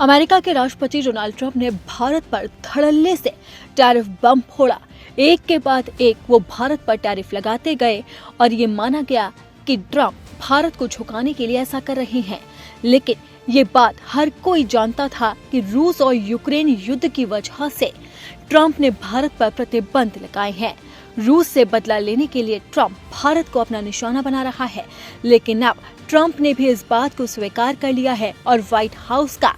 America के राष्ट्रपति Donald Trump ने भारत पर धड़ल्ले से टैरिफ बम फोड़ा। एक के बाद एक वो भारत पर टैरिफ लगाते गए और ये माना गया कि ट्रंप भारत को झुकाने के लिए ऐसा कर रहे हैं। लेकिन ये बात हर कोई जानता था कि रूस और यूक्रेन युद्ध की वजह से ट्रंप ने भारत पर प्रतिबंध लगाए हैं। रूस से बदला लेने के लिए ट्रंप भारत को अपना निशाना बना रहा है। लेकिन अब ट्रंप ने भी इस बात को स्वीकार कर लिया है और व्हाइट हाउस का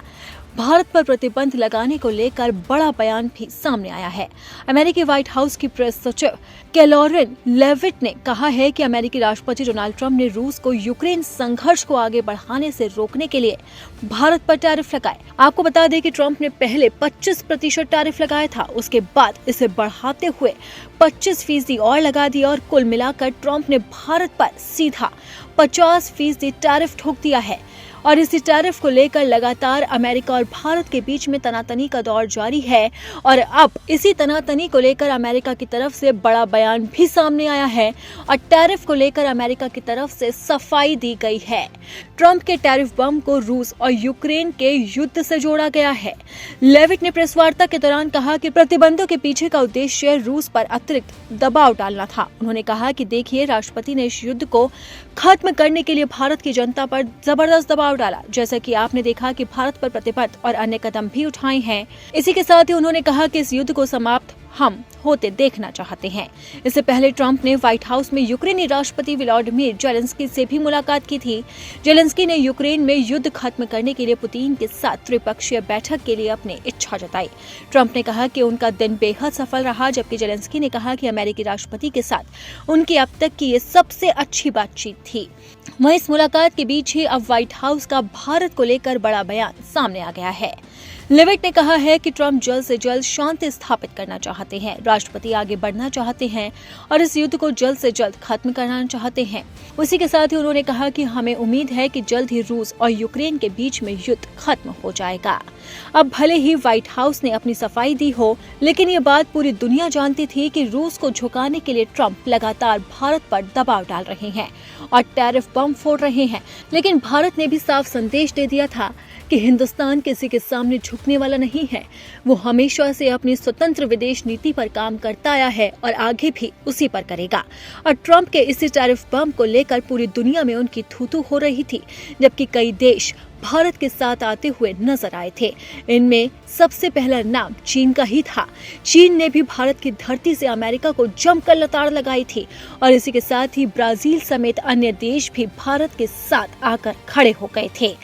भारत पर प्रतिबंध लगाने को लेकर बड़ा बयान भी सामने आया है। अमेरिकी व्हाइट हाउस की प्रेस सचिव कैरोलिन लेविट ने कहा है कि अमेरिकी राष्ट्रपति डोनाल्ड ट्रंप ने रूस को यूक्रेन संघर्ष को आगे बढ़ाने से रोकने के लिए भारत पर टैरिफ लगाए। आपको बता दें कि ट्रंप ने पहले 25% टैरिफ लगाया था, उसके बाद इसे बढ़ाते हुए 25% और लगा दिया और कुल मिलाकर ट्रंप ने भारत पर सीधा 50% टैरिफ ठोक दिया है। और इसी टैरिफ को लेकर लगातार अमेरिका और भारत के बीच में तनातनी का दौर जारी है और अब इसी तनातनी को लेकर अमेरिका की तरफ से बड़ा बयान भी सामने आया है और टैरिफ को लेकर अमेरिका की तरफ से सफाई दी गई है। ट्रंप के टैरिफ बम को रूस और यूक्रेन के युद्ध से जोड़ा गया है। लेविट ने प्रेस वार्ता के दौरान कहा कि प्रतिबंधों के पीछे का उद्देश्य रूस पर अतिरिक्त दबाव डालना था। उन्होंने कहा कि देखिए, राष्ट्रपति ने इस युद्ध को खत्म करने के लिए भारत की जनता पर जबरदस्त दबाव डाला, जैसा कि आपने देखा कि भारत पर प्रतिबंध और अन्य कदम भी उठाए हैं। इसी के साथ ही उन्होंने कहा कि इस युद्ध को समाप्त हम होते देखना चाहते हैं। इससे पहले ट्रंप ने व्हाइट हाउस में यूक्रेनी राष्ट्रपति व्लादिमीर जेलेंस्की से भी मुलाकात की थी। जेलेंस्की ने यूक्रेन में युद्ध खत्म करने के लिए पुतिन के साथ त्रिपक्षीय बैठक के लिए अपनी इच्छा जताई। ट्रंप ने कहा कि उनका दिन बेहद सफल रहा, जबकि जेलेंस्की ने कहा कि अमेरिकी राष्ट्रपति के साथ उनकी अब तक की ये सबसे अच्छी बातचीत थी। वहीं इस मुलाकात के बीच ही अब व्हाइट हाउस का भारत को लेकर बड़ा बयान सामने आ गया है। लेविट ने कहा है कि ट्रंप जल्द से जल्द शांति स्थापित करना चाहते हैं, राष्ट्रपति आगे बढ़ना चाहते हैं और इस युद्ध को जल्द से जल्द खत्म करना चाहते हैं। उसी के साथ ही उन्होंने कहा कि हमें उम्मीद है कि जल्द ही रूस और यूक्रेन के बीच में युद्ध खत्म हो जाएगा। अब भले ही व्हाइट हाउस ने अपनी सफाई दी हो, लेकिन ये बात पूरी दुनिया जानती थी कि रूस को झुकाने के लिए ट्रंप लगातार भारत पर दबाव डाल रहे हैं और टैरिफ बम फोड़ रहे हैं। लेकिन भारत ने भी साफ संदेश दे दिया था कि हिंदुस्तान किसी के सामने झुकने वाला नहीं है। वो हमेशा से अपनी स्वतंत्र विदेश नीति पर काम करता आया है और आगे भी उसी पर करेगा। और ट्रंप के इसी टैरिफ बम को लेकर पूरी दुनिया में उनकी थू-थू हो रही थी, जबकि कई देश भारत के साथ आते हुए नजर आए थे। इनमें सबसे पहला नाम चीन का ही था। चीन ने भी भारत की धरती से अमेरिका को जमकर लताड़ लगाई थी और इसी के साथ ही ब्राजील समेत अन्य देश भी भारत के साथ आकर खड़े हो गए थे,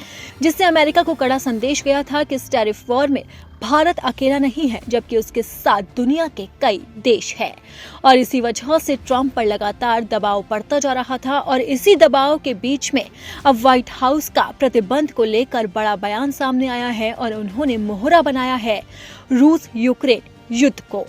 जिससे अमेरिका को कड़ा संदेश गया था कि इस टैरिफ वॉर में भारत अकेला नहीं है, जबकि उसके साथ दुनिया के कई देश हैं। और इसी वजह से ट्रंप पर लगातार दबाव बढ़ता जा रहा था और इसी दबाव के बीच में अब व्हाइट हाउस का प्रतिबंध को लेकर बड़ा बयान सामने आया है और उन्होंने मोहरा बनाया है रूस यूक्रेन युद्ध को।